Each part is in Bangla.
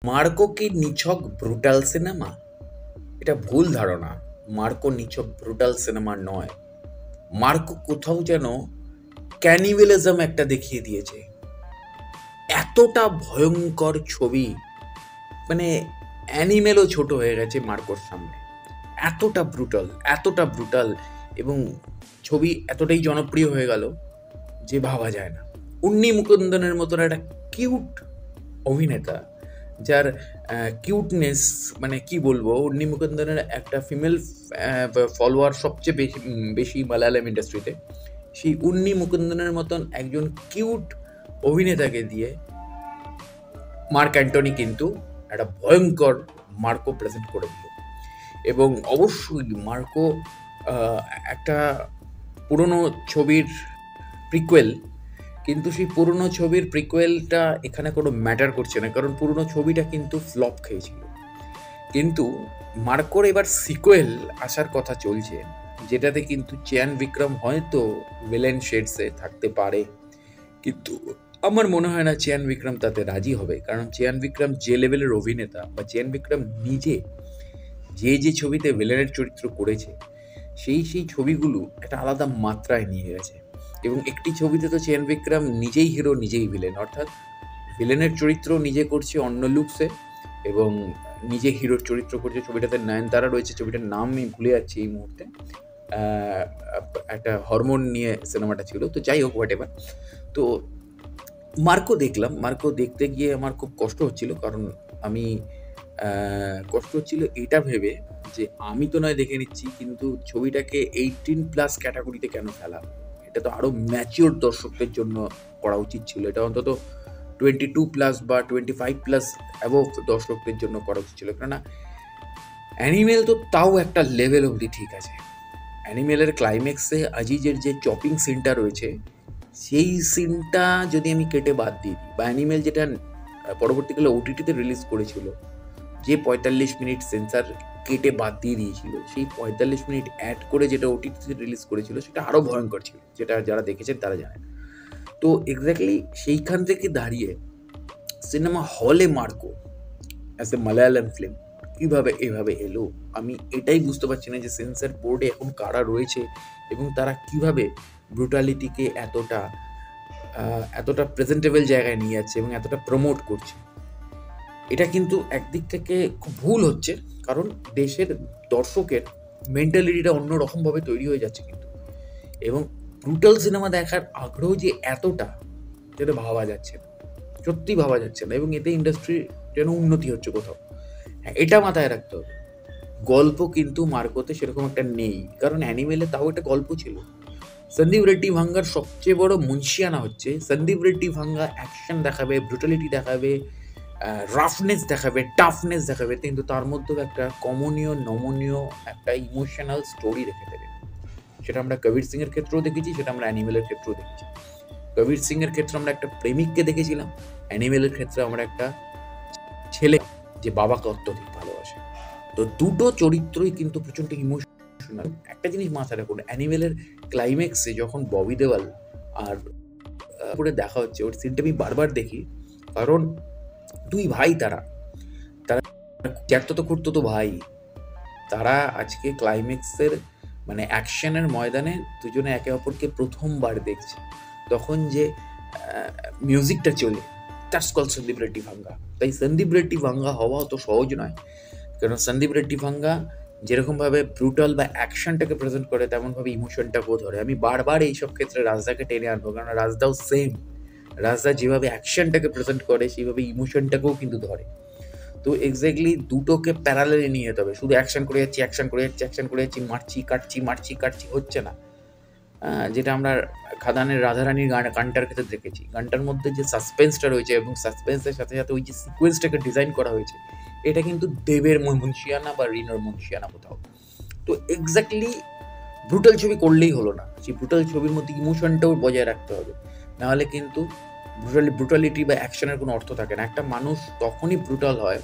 মার্কো কি নিছক ব্রুটাল সিনেমা? এটা ভুল ধারণা। মার্কো নিছক ব্রুটাল সিনেমা নয়। মার্কো কোথাও যেন ক্যানিবেলিজম একটা দেখিয়ে দিয়েছে। এতটা ভয়ঙ্কর ছবি, মানে অ্যানিমেলও ছোট হয়ে গেছে মার্কোর সামনে। এতটা ব্রুটাল এবং ছবি এতটাই জনপ্রিয় হয়ে গেল যে ভাবা যায় না। উন্নি মুকুন্দনের মতন একটা কিউট অভিনেতা, যার কিউটনেস, মানে কি বলবো, উন্নি মুকুন্দনের একটা ফিমেল ফলোয়ার সবচেয়ে বেশি বেশি মালায়ালাম ইন্ডাস্ট্রিতে। সেই উন্নি মুকুন্দনের মতন একজন কিউট অভিনেতাকে দিয়ে মার্ক অ্যান্টনি কিন্তু একটা ভয়ঙ্কর মার্কো প্রেজেন্ট করে দিল। এবং অবশ্যই মার্কো আহ, একটা পুরনো ছবির প্রিকুয়েল, কিন্তু সেই পুরনো ছবির প্রিকুয়েলটা এখানে কোনো ম্যাটার করছে না, কারণ পুরনো ছবিটা কিন্তু ফ্লপ খেয়েছিল। কিন্তু মার্কোর এবার সিকুয়েল আসার কথা চলছে, যেটাতে কিন্তু চিয়ান বিক্রম হয়তো ভিলেন শেডসে থাকতে পারে। কিন্তু আমার মনে হয় না চিয়ান বিক্রম তাতে রাজি হবে, কারণ চিয়ান বিক্রম যে লেভেলের অভিনেতা, বা চিয়ান বিক্রম নিজে যে ছবিতে ভিলেনের চরিত্র করেছে, সেই ছবিগুলো একটা আলাদা মাত্রায় নিয়ে গেছে। এবং একটি ছবিতে তো চিয়ান বিক্রম নিজেই হিরো নিজেই ভিলেন, অর্থাৎ ভিলেনের চরিত্র নিজে করছে অন্য লুকসে, এবং নিজে হিরোর চরিত্র করছে। ছবিটাতে নয়নতারা রয়েছে, ছবিটার নাম আমি ভুলে যাচ্ছি এই মুহূর্তে। আহ, একটা হরমোন নিয়ে সিনেমাটা ছিল, তো যাই হোক, হোয়াট এভার। তো মার্কো দেখলাম, মার্কো দেখতে গিয়ে আমার খুব কষ্ট হচ্ছিল, কারণ আমি কষ্ট হচ্ছিল এটা ভেবে যে আমি তো নয় দেখে নিচ্ছি, কিন্তু ছবিটাকে 18+ ক্যাটাগরিতে কেন ফেলা? এটা তো আরও ম্যাচিওর দর্শকদের জন্য করা উচিত ছিল। এটা অন্তত 22+ বা 25+ অ্যাবভ দর্শকদের জন্য করা উচিত ছিল, কেননা অ্যানিমেল তো তাও একটা লেভেল অবধি ঠিক আছে। অ্যানিমেলের ক্লাইম্যাক্সে আজিজের যে চপিং সিনটা রয়েছে, সেই সিনটা যদি আমি কেটে বাদ দিয়ে দিই, বা অ্যানিমেল যেটা পরবর্তীকালে ওটিটিতে রিলিজ করেছিল, যে 45 মিনিট সেন্সার কেটে বাদ দিয়ে দিয়েছিল, সেই 45 মিনিট অ্যাড করে যেটা ওটিটিতে রিলিজ করেছিল, সেটা আরও ভয়ঙ্কর ছিল, যেটা যারা দেখেছেন তারা জানেন। তো এক্স্যাক্টলি সেইখান থেকে দাঁড়িয়ে সিনেমা হলে Marco as a Malayalam film কীভাবে এভাবে এলো, আমি এটাই বুঝতে পারছি না যে সেন্সার বোর্ডে এখন কারা রয়েছে এবং তারা কিভাবে ব্রুটালিটিকে এতটা প্রেজেন্টেবল জায়গায় নিয়ে যাচ্ছে এবং এতটা প্রমোট করছে। এটা কিন্তু একদিক থেকে খুব ভুল হচ্ছে, কারণ দেশের দর্শকের মেন্টালিটিটা অন্যরকমভাবে তৈরি হয়ে যাচ্ছে কিন্তু। এবং ব্রুটাল সিনেমা দেখার আগ্রহ যে এতটা, যেটা ভাবা যাচ্ছে না, সত্যি ভাবা যাচ্ছে না। এবং এতে ইন্ডাস্ট্রি যেন উন্নতি হচ্ছে কোথাও। হ্যাঁ, এটা মাথায় রাখতে হবে। গল্প কিন্তু মার্কোতে সেরকম একটা নেই, কারণ অ্যানিমেলে তাও একটা গল্প ছিল। সন্দীপ রেড্ডি ভাঙ্গার সবচেয়ে বড় মুন্সিয়ানা হচ্ছে, সন্দীপ রেড্ডি ভাঙ্গা অ্যাকশন দেখাবে, ব্রুটালিটি দেখাবে, রাফনেস দেখাবে, টাফনেস দেখাবে, কিন্তু তার মধ্যেও একটা কমনীয় নমনীয় একটা ইমোশনাল স্টোরি রেখে দেবে। সেটা আমরা কবির সিংয়ের ক্ষেত্রেও দেখেছি, সেটা আমরা অ্যানিমেলের ক্ষেত্রেও দেখেছি। কবির সিংয়ের ক্ষেত্রে আমরা একটা প্রেমিককে দেখেছিলাম, অ্যানিমেলের ক্ষেত্রে আমরা একটা ছেলে যে বাবাকে অত্যধিক ভালোবাসে। তো দুটো চরিত্রই কিন্তু প্রচণ্ড ইমোশনাল। একটা জিনিস মাথায় রাখুন, অ্যানিমেলের ক্লাইম্যাক্সে যখন ববি দেওয়াল আর করে দেখা হচ্ছে, ওর সিনটা আমি বারবার দেখি, কারণ দুই ভাই, তারা জ্যাঠতো খুঁড়তো ভাই, তারা আজকে ক্লাইম্যাক্সের মানে অ্যাকশনের ময়দানে দুজনে একে অপরকে প্রথমবার দেখছে। তখন যে মিউজিকটা চলে, দ্যাটস কল সন্দীপ রেড্ডি ভাঙ্গা। তাই সন্দীপ রেড্ডি ভাঙ্গা হওয়া অত সহজ নয়, কারণ সন্দীপ রেড্ডি ভাঙ্গা যেরকমভাবে ব্রুটাল বা অ্যাকশনটাকে প্রেজেন্ট করে, তেমনভাবে ইমোশনটাকেও ধরে। আমি বারবার এইসব ক্ষেত্রে রাজদাকে টেনে আনবো, কারণ রাজদাও সেম। রাজদা যেভাবে অ্যাকশনটাকে প্রেজেন্ট করে, সেইভাবে ইমোশনটাকেও কিন্তু ধরে। তো এক্স্যাক্টলি দুটোকে প্যারালালে নিয়ে যেতে হবে। শুধু অ্যাকশন করে যাচ্ছি, অ্যাকশন করে যাচ্ছি, অ্যাকশন করে যাচ্ছি, মারছি কাটছি, মারছি কাটছি, হচ্ছে না। যেটা আমরা খাদানের রাধারানীর গানটার ক্ষেত্রে দেখেছি। গানটার মধ্যে যে সাসপেন্সটা রয়েছে, এবং সাসপেন্সের সাথে সাথে ওই যে সিকোয়েন্সটাকে ডিজাইন করা হয়েছে, এটা কিন্তু দেবের মুন্সিয়ানা বা রিনোর মুন্সিয়ানা কোথাও। তো এক্স্যাক্টলি ব্রুটাল ছবি করলেই হলো না, সেই ব্রুটাল ছবির মধ্যে ইমোশনটাও বজায় রাখতে হবে। নাহলে কিন্তু ব্রুটালিটি বা অ্যাকশনের কোনো অর্থ থাকে না। একটা মানুষ তখনই ব্রুটাল হয়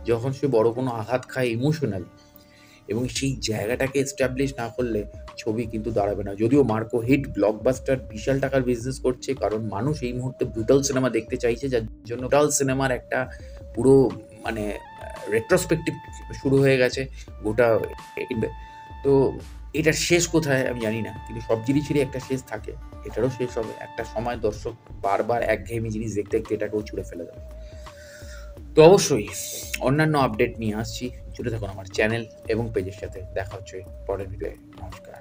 যখন সে বড় কোনো আঘাত খায় ইমোশনালি, এবং সেই জায়গাটাকে এস্টাবলিশ না করলে ছবি কিন্তু দাঁড়াবে না। যদিও মার্কো হিট ব্লকবাস্টার বিশাল টাকার বিজনেস করছে, কারণ মানুষ এই মুহূর্তে ব্রুটাল সিনেমা দেখতে চাইছে, যার জন্য ব্রুটাল সিনেমার একটা পুরো মানে রেট্রোস্পেক্টিভ শুরু হয়ে গেছে গোটা। তো এটার শেষ কোথায় আমি জানি না, কিন্তু সব জিনিসেরই একটা শেষ থাকে, এটারও শেষ হবে একটা সময়। দর্শক বারবার একঘেয়েমি জিনিস দেখতে দেখতে এটাকেও ছুঁড়ে ফেলে দেবে। তো অবশ্যই অন্যান্য আপডেট নিয়ে আসছি, জুড়ে থাকুন আমার চ্যানেল এবং পেজের সাথে। দেখা হচ্ছে পরের ভিডিওয়ে। নমস্কার।